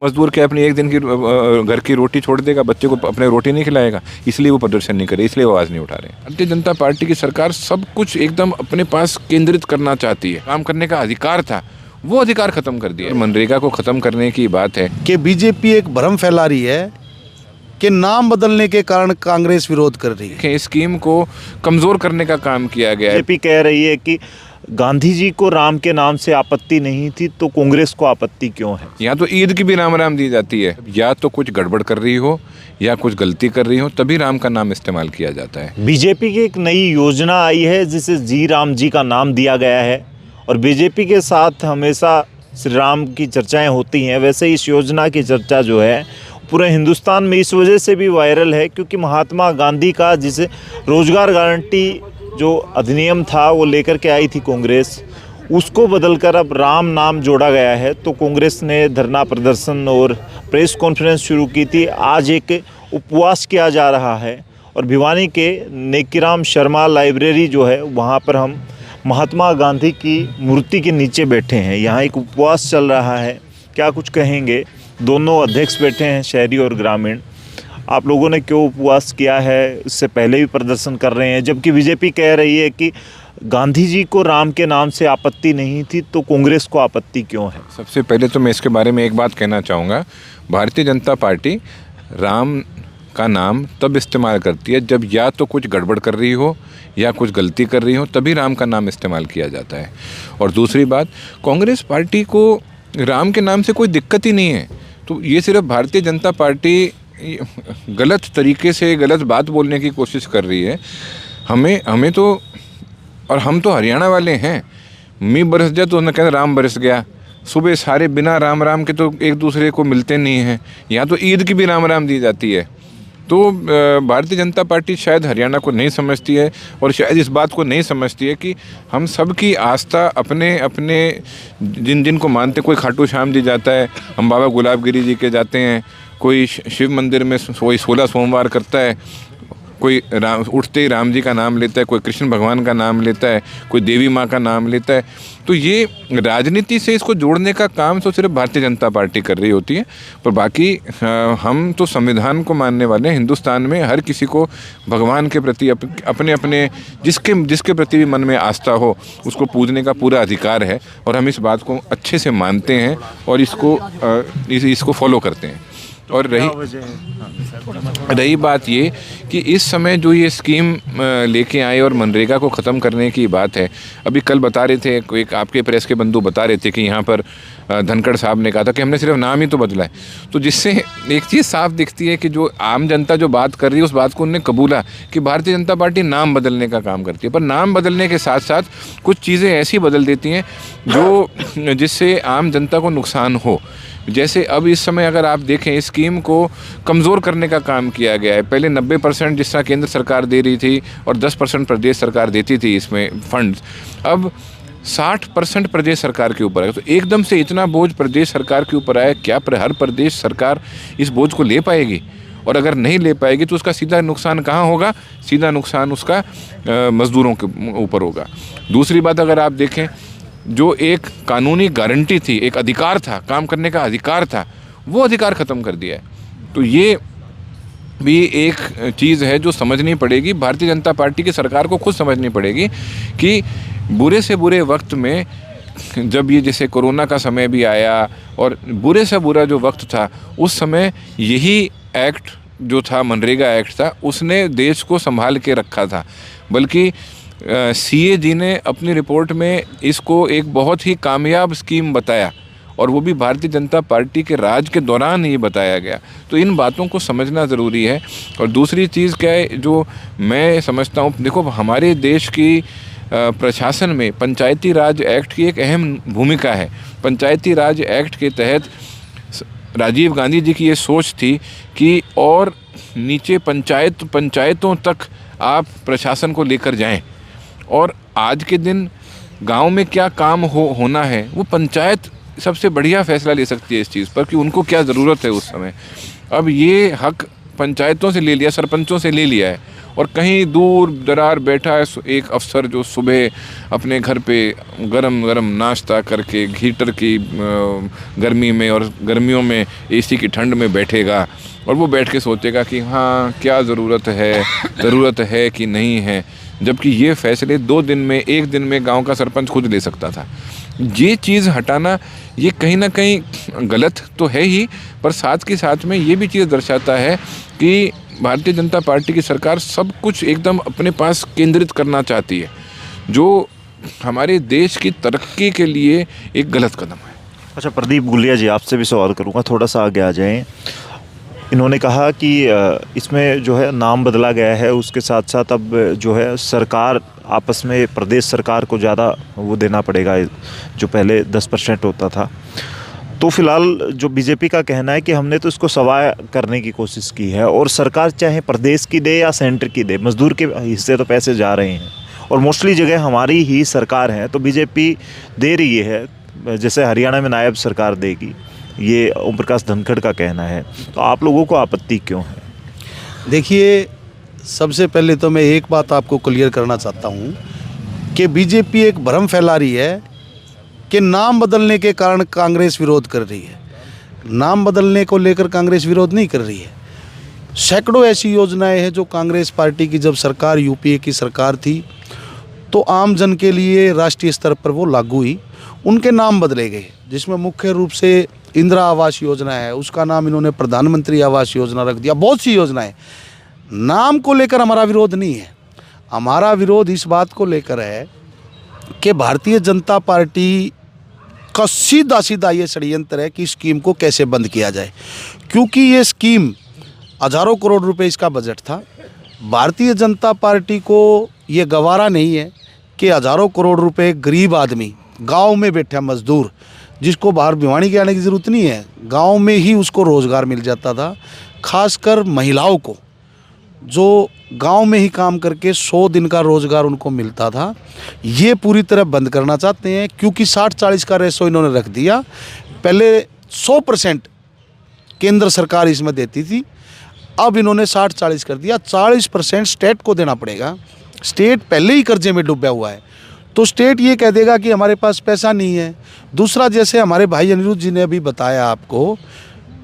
मजदूर क्या अपनी एक दिन की घर की रोटी छोड़ देगा, बच्चे को अपने रोटी नहीं खिलाएगा, इसलिए वो प्रदर्शन नहीं करे, इसलिए वो आवाज़ नहीं उठा रहे। भारतीय जनता पार्टी की सरकार सब कुछ एकदम अपने पास केंद्रित करना चाहती है। काम करने का अधिकार था, वो अधिकार खत्म कर दिया। मनरेगा को खत्म करने की बात है कि बीजेपी एक भ्रम फैला रही है कि नाम बदलने के कारण कांग्रेस विरोध कर रही है। इस स्कीम को कमज़ोर करने का काम किया गया है। बीजेपी कह रही है कि गांधी जी को राम के नाम से आपत्ति नहीं थी, तो कांग्रेस को आपत्ति क्यों है? यहाँ तो ईद की भी राम राम दी जाती है। या तो कुछ गड़बड़ कर रही हो या कुछ गलती कर रही हो, तभी राम का नाम इस्तेमाल किया जाता है। बीजेपी की एक नई योजना आई है जिसे जी राम जी का नाम दिया गया है, और बीजेपी के साथ हमेशा श्री राम की चर्चाएं होती हैं। वैसे इस योजना की चर्चा जो है पूरे हिंदुस्तान में इस वजह से भी वायरल है क्योंकि महात्मा गांधी का जिसे रोजगार गारंटी जो अधिनियम था वो लेकर के आई थी कांग्रेस, उसको बदलकर अब राम नाम जोड़ा गया है। तो कांग्रेस ने धरना प्रदर्शन और प्रेस कॉन्फ्रेंस शुरू की थी। आज एक उपवास किया जा रहा है और भिवानी के नेकीराम शर्मा लाइब्रेरी जो है वहाँ पर हम महात्मा गांधी की मूर्ति के नीचे बैठे हैं। यहाँ एक उपवास चल रहा है। क्या कुछ कहेंगे? दोनों अध्यक्ष बैठे हैं, शहरी और ग्रामीण। आप लोगों ने क्यों उपवास किया है? इससे पहले भी प्रदर्शन कर रहे हैं, जबकि बीजेपी कह रही है कि गांधी जी को राम के नाम से आपत्ति नहीं थी, तो कांग्रेस को आपत्ति क्यों है? सबसे पहले तो मैं इसके बारे में एक बात कहना चाहूँगा। भारतीय जनता पार्टी राम का नाम तब इस्तेमाल करती है जब या तो कुछ गड़बड़ कर रही हो या कुछ गलती कर रही हो, तभी राम का नाम इस्तेमाल किया जाता है। और दूसरी बात, कांग्रेस पार्टी को राम के नाम से कोई दिक्कत ही नहीं है। तो ये सिर्फ भारतीय जनता पार्टी गलत तरीके से गलत बात बोलने की कोशिश कर रही है। हमें तो, और हम तो हरियाणा वाले हैं, मी बरस जाए तो उन्हें कहते राम बरस गया। सुबह सारे बिना राम राम के तो एक दूसरे को मिलते नहीं हैं। यहाँ तो ईद की भी राम राम दी जाती है। तो भारतीय जनता पार्टी शायद हरियाणा को नहीं समझती है और शायद इस बात को नहीं समझती है कि हम सब की आस्था अपने अपने जिन को मानते, कोई खाटू श्याम जी जाता है, हम बाबा गुलाब गिरी जी के जाते हैं, कोई शिव मंदिर में कोई 16 सोमवार करता है, कोई उठते ही राम जी का नाम लेता है, कोई कृष्ण भगवान का नाम लेता है, कोई देवी माँ का नाम लेता है। तो ये राजनीति से इसको जोड़ने का काम तो सिर्फ भारतीय जनता पार्टी कर रही होती है। पर बाकी हम तो संविधान को मानने वाले हैं। हिंदुस्तान में हर किसी को भगवान के प्रति अपने अपने जिसके प्रति भी मन में आस्था हो उसको पूजने का पूरा अधिकार है, और हम इस बात को अच्छे से मानते हैं और इसको फॉलो करते हैं। और रही बात ये कि इस समय जो ये स्कीम लेके आए और मनरेगा को ख़त्म करने की बात है, अभी कल बता रहे थे, एक आपके प्रेस के बंधु बता रहे थे कि यहाँ पर धनखड़ साहब ने कहा था कि हमने सिर्फ नाम ही तो बदला है। तो जिससे एक चीज़ साफ दिखती है कि जो आम जनता जो बात कर रही है उस बात को उन्होंने कबूला कि भारतीय जनता पार्टी नाम बदलने का काम करती है। पर नाम बदलने के साथ साथ कुछ चीज़ें ऐसी बदल देती हैं जो जिससे आम जनता को नुकसान हो। जैसे अब इस समय अगर आप देखें, इस स्कीम को कमज़ोर करने का काम किया गया है। पहले 90% जिस तरह केंद्र सरकार दे रही थी और 10% प्रदेश सरकार देती थी इसमें फंड्स, अब 60% प्रदेश सरकार के ऊपर है। तो एकदम से इतना बोझ प्रदेश सरकार के ऊपर आया, क्या हर प्रदेश सरकार इस बोझ को ले पाएगी? और अगर नहीं ले पाएगी तो उसका सीधा नुकसान कहाँ होगा? सीधा नुकसान उसका मज़दूरों के ऊपर होगा। दूसरी बात, अगर आप देखें, जो एक कानूनी गारंटी थी, एक अधिकार था, काम करने का अधिकार था, वो अधिकार ख़त्म कर दिया है। तो ये भी एक चीज़ है जो समझनी पड़ेगी, भारतीय जनता पार्टी की सरकार को खुद समझनी पड़ेगी कि बुरे से बुरे वक्त में, जब ये जैसे कोरोना का समय भी आया और बुरे से बुरा जो वक्त था, उस समय यही एक्ट जो था, मनरेगा एक्ट था, उसने देश को संभाल के रखा था। बल्कि सीए जी ने अपनी रिपोर्ट में इसको एक बहुत ही कामयाब स्कीम बताया, और वो भी भारतीय जनता पार्टी के राज के दौरान ही बताया गया। तो इन बातों को समझना ज़रूरी है। और दूसरी चीज़ क्या है जो मैं समझता हूँ, देखो हमारे देश की प्रशासन में पंचायती राज एक्ट की एक अहम भूमिका है। पंचायती राज एक्ट के तहत राजीव गांधी जी की ये सोच थी कि और नीचे पंचायतों तक आप प्रशासन को लेकर जाएं, और आज के दिन गांव में क्या काम होना है वो पंचायत सबसे बढ़िया फैसला ले सकती है इस चीज़ पर कि उनको क्या ज़रूरत है उस समय। अब ये हक पंचायतों से ले लिया, सरपंचों से ले लिया है, और कहीं दूर दरार बैठा है एक अफसर जो सुबह अपने घर पे गरम गरम नाश्ता करके हीटर की गर्मी में और गर्मियों में एसी की ठंड में बैठेगा और वो बैठ के सोचेगा कि हाँ क्या ज़रूरत है कि नहीं है, जबकि ये फैसले 2 दिन में 1 दिन में गांव का सरपंच खुद ले सकता था। ये चीज़ हटाना ये कहीं ना कहीं गलत तो है ही, पर साथ के साथ में ये भी चीज़ दर्शाता है कि भारतीय जनता पार्टी की सरकार सब कुछ एकदम अपने पास केंद्रित करना चाहती है, जो हमारे देश की तरक्की के लिए एक गलत कदम है। अच्छा प्रदीप गुलिया जी, आपसे भी सवाल करूंगा, थोड़ा सा आगे आ जाएं। इन्होंने कहा कि इसमें जो है नाम बदला गया है, उसके साथ साथ अब जो है सरकार आपस में प्रदेश सरकार को ज़्यादा वो देना पड़ेगा, जो पहले 10% होता था। तो फिलहाल जो बीजेपी का कहना है कि हमने तो इसको सवा करने की कोशिश की है, और सरकार चाहे प्रदेश की दे या सेंटर की दे, मजदूर के हिस्से तो पैसे जा रहे हैं और मोस्टली जगह हमारी ही सरकार है, तो बीजेपी दे रही है, जैसे हरियाणा में नायब सरकार देगी, ये ओम प्रकाश धनखड़ का कहना है। तो आप लोगों को आपत्ति क्यों है? देखिए, सबसे पहले तो मैं एक बात आपको क्लियर करना चाहता हूँ कि बीजेपी एक भ्रम फैला रही है कि नाम बदलने के कारण कांग्रेस विरोध कर रही है। नाम बदलने को लेकर कांग्रेस विरोध नहीं कर रही है। सैकड़ों ऐसी योजनाएं हैं जो कांग्रेस पार्टी की जब सरकार यूपीए की सरकार थी तो आम जन के लिए राष्ट्रीय स्तर पर वो लागू हुई, उनके नाम बदले गए, जिसमें मुख्य रूप से इंदिरा आवास योजना है, उसका नाम इन्होंने प्रधानमंत्री आवास योजना रख दिया। बहुत सी योजनाएं, नाम को लेकर हमारा विरोध नहीं है। हमारा विरोध इस बात को लेकर है कि भारतीय जनता पार्टी का सीधा सीधा ये षड्यंत्र है कि स्कीम को कैसे बंद किया जाए, क्योंकि ये स्कीम हज़ारों करोड़ रुपए इसका बजट था। भारतीय जनता पार्टी को ये गवारा नहीं है कि हज़ारों करोड़ रुपए गरीब आदमी, गांव में बैठा मजदूर, जिसको बाहर भिवानी के आने की ज़रूरत नहीं है, गांव में ही उसको रोज़गार मिल जाता था। खासकर महिलाओं को जो गांव में ही काम करके 100 दिन का रोज़गार उनको मिलता था, ये पूरी तरह बंद करना चाहते हैं, क्योंकि 60-40 का रेशो इन्होंने रख दिया। पहले 100% केंद्र सरकार इसमें देती थी, अब इन्होंने 60-40 कर दिया। 40% स्टेट को देना पड़ेगा। स्टेट पहले ही कर्जे में डूबा हुआ है, तो स्टेट ये कह देगा कि हमारे पास पैसा नहीं है। दूसरा, जैसे हमारे भाई अनिरुद्ध जी ने अभी बताया आपको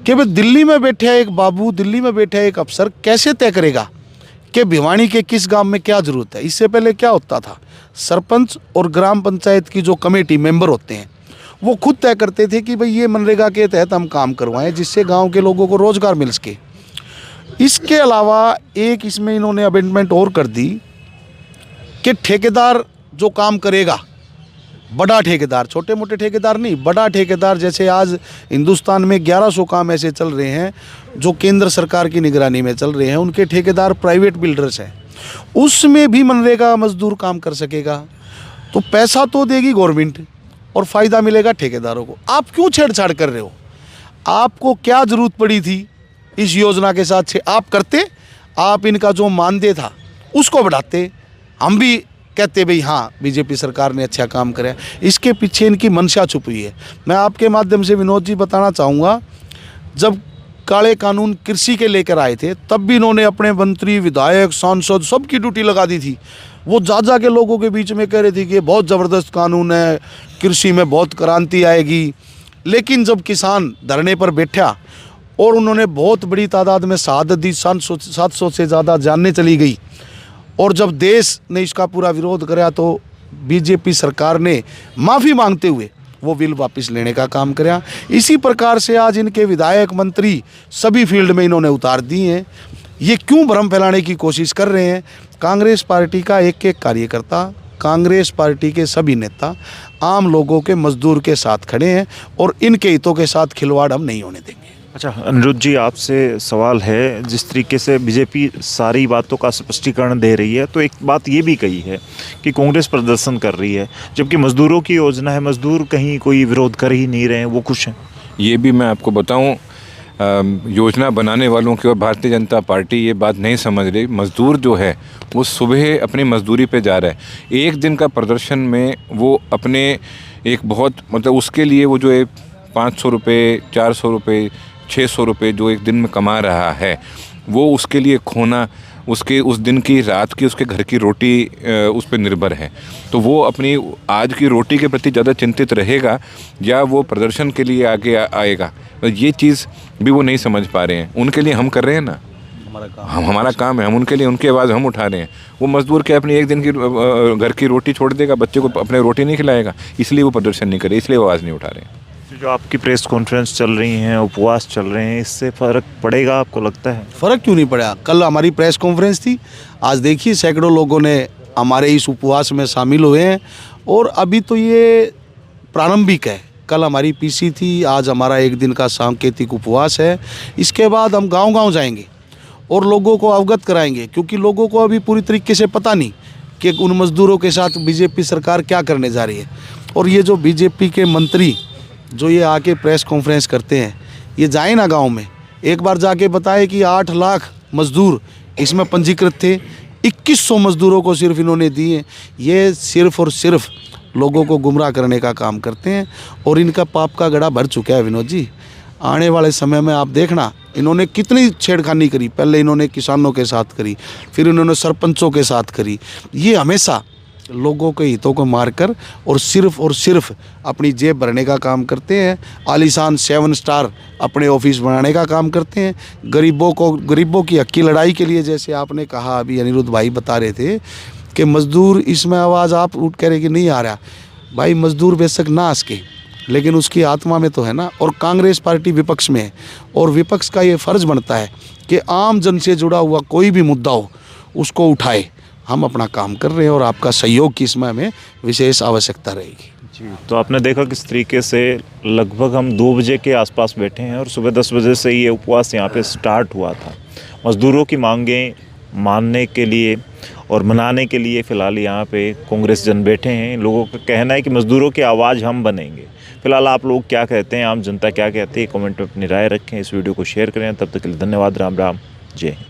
कि भाई दिल्ली में बैठे एक बाबू, दिल्ली में बैठे एक अफसर कैसे तय करेगा कि भिवानी के किस गांव में क्या ज़रूरत है। इससे पहले क्या होता था, सरपंच और ग्राम पंचायत की जो कमेटी मेंबर होते हैं वो खुद तय करते थे कि भाई ये मनरेगा के तहत हम काम करवाएं, जिससे गाँव के लोगों को रोज़गार मिल सके। इसके अलावा एक इसमें इन्होंने अमेंडमेंट और कर दी कि ठेकेदार जो काम करेगा, बड़ा ठेकेदार, छोटे मोटे ठेकेदार नहीं, बड़ा ठेकेदार, जैसे आज हिंदुस्तान में 1100 काम ऐसे चल रहे हैं जो केंद्र सरकार की निगरानी में चल रहे हैं, उनके ठेकेदार प्राइवेट बिल्डर्स हैं, उसमें भी मनरेगा मजदूर काम कर सकेगा। तो पैसा तो देगी गवर्नमेंट और फ़ायदा मिलेगा ठेकेदारों को। आप क्यों छेड़छाड़ कर रहे हो? आपको क्या ज़रूरत पड़ी थी इस योजना के साथ? आप करते, आप इनका जो मानदेय था उसको बढ़ाते, हम भी कहते भाई हाँ बीजेपी सरकार ने अच्छा काम कराया। इसके पीछे इनकी मंशा छुपी हुई है। मैं आपके माध्यम से विनोद जी बताना चाहूँगा, जब काले कानून कृषि के लेकर आए थे तब भी इन्होंने अपने मंत्री, विधायक, सांसद सबकी ड्यूटी लगा दी थी। वो जा के लोगों के बीच में कह रहे थे कि बहुत ज़बरदस्त कानून है, कृषि में बहुत क्रांति आएगी। लेकिन जब किसान धरने पर बैठा और उन्होंने बहुत बड़ी तादाद में शहादत दी, 700 से ज़्यादा जानें चली गई, और जब देश ने इसका पूरा विरोध कराया तो बीजेपी सरकार ने माफ़ी मांगते हुए वो बिल वापस लेने का काम कराया। इसी प्रकार से आज इनके विधायक, मंत्री सभी फील्ड में इन्होंने उतार दिए हैं। ये क्यों भ्रम फैलाने की कोशिश कर रहे हैं? कांग्रेस पार्टी का एक एक कार्यकर्ता, कांग्रेस पार्टी के सभी नेता आम लोगों के, मजदूर के साथ खड़े हैं और इनके हितों के साथ खिलवाड़ हम नहीं होने देंगे। अच्छा अनिरुद्ध जी, आपसे सवाल है, जिस तरीके से बीजेपी सारी बातों का स्पष्टीकरण दे रही है, तो एक बात ये भी कही है कि कांग्रेस प्रदर्शन कर रही है, जबकि मजदूरों की योजना है, मजदूर कहीं कोई विरोध कर ही नहीं रहे हैं, वो खुश हैं। ये भी मैं आपको बताऊं, योजना बनाने वालों की और भारतीय जनता पार्टी ये बात नहीं समझ रही। मज़दूर जो है वो सुबह अपनी मजदूरी पे जा रहा है, एक दिन का प्रदर्शन में वो अपने एक बहुत मतलब उसके लिए वो जो है 500 रुपये, 400 रुपये, 600 रुपये जो एक दिन में कमा रहा है, वो उसके लिए खोना उसके उस दिन की रात की उसके घर की रोटी उस पर निर्भर है। तो वो अपनी आज की रोटी के प्रति ज़्यादा चिंतित रहेगा या वो प्रदर्शन के लिए आगे आएगा, तो ये चीज़ भी वो नहीं समझ पा रहे हैं। उनके लिए हम कर रहे हैं ना, हमारा काम है, हम उनके लिए उनकी आवाज़ हम उठा रहे हैं। वो मजदूर क्या अपनी एक दिन की घर की रोटी छोड़ देगा, बच्चे को अपने रोटी नहीं खिलाएगा, इसलिए वो प्रदर्शन नहीं करे, इसलिए वो आवाज़ नहीं उठा रहे हैं। जो आपकी प्रेस कॉन्फ्रेंस चल रही हैं, उपवास चल रहे हैं, इससे फ़र्क पड़ेगा आपको लगता है? फ़र्क क्यों नहीं पड़ा? कल हमारी प्रेस कॉन्फ्रेंस थी, आज देखिए सैकड़ों लोगों ने हमारे इस उपवास में शामिल हुए हैं। और अभी तो ये प्रारंभिक है, कल हमारी पीसी थी, आज हमारा एक दिन का सांकेतिक उपवास है। इसके बाद हम गांव-गांव जाएंगे और लोगों को अवगत कराएंगे, क्योंकि लोगों को अभी पूरी तरीके से पता नहीं कि उन मज़दूरों के साथ बीजेपी सरकार क्या करने जा रही है। और ये जो बीजेपी के मंत्री जो ये आके प्रेस कॉन्फ्रेंस करते हैं, ये जाए ना गांव में, एक बार जाके बताए कि 8 लाख मज़दूर इसमें पंजीकृत थे, 2100 मज़दूरों को सिर्फ इन्होंने दिए। ये सिर्फ और सिर्फ लोगों को गुमराह करने का काम करते हैं और इनका पाप का गड़ा भर चुका है विनोद जी। आने वाले समय में आप देखना इन्होंने कितनी छेड़खानी करी। पहले इन्होंने किसानों के साथ करी, फिर इन्होंने सरपंचों के साथ करी। ये हमेशा लोगों के हितों को मारकर और सिर्फ अपनी जेब भरने का काम करते हैं। आलीशान 7 स्टार अपने ऑफिस बनाने का काम करते हैं। गरीबों की हक की लड़ाई के लिए, जैसे आपने कहा अभी अनिरुद्ध भाई बता रहे थे कि मज़दूर इसमें आवाज़ आप उठ कह रहे कि नहीं आ रहा। भाई मज़दूर बेशक ना सके, लेकिन उसकी आत्मा में तो है ना। और कांग्रेस पार्टी विपक्ष में है और विपक्ष का ये फ़र्ज़ बनता है कि आम जन से जुड़ा हुआ कोई भी मुद्दा हो उसको उठाए। हम अपना काम कर रहे हैं और आपका सहयोग की इसमें हमें विशेष आवश्यकता रहेगी। जी, तो आपने देखा किस तरीके से लगभग हम 2 बजे के आसपास बैठे हैं और सुबह 10 बजे से ये उपवास यहाँ पे स्टार्ट हुआ था। मज़दूरों की मांगें मानने के लिए और मनाने के लिए फ़िलहाल यहाँ पे कांग्रेस जन बैठे हैं। लोगों का कहना है कि मज़दूरों की आवाज़ हम बनेंगे। फ़िलहाल आप लोग क्या कहते हैं, आम जनता क्या कहती है, कमेंट में अपनी राय रखें, इस वीडियो को शेयर करें। तब तक के लिए धन्यवाद। राम राम, जय हिंद।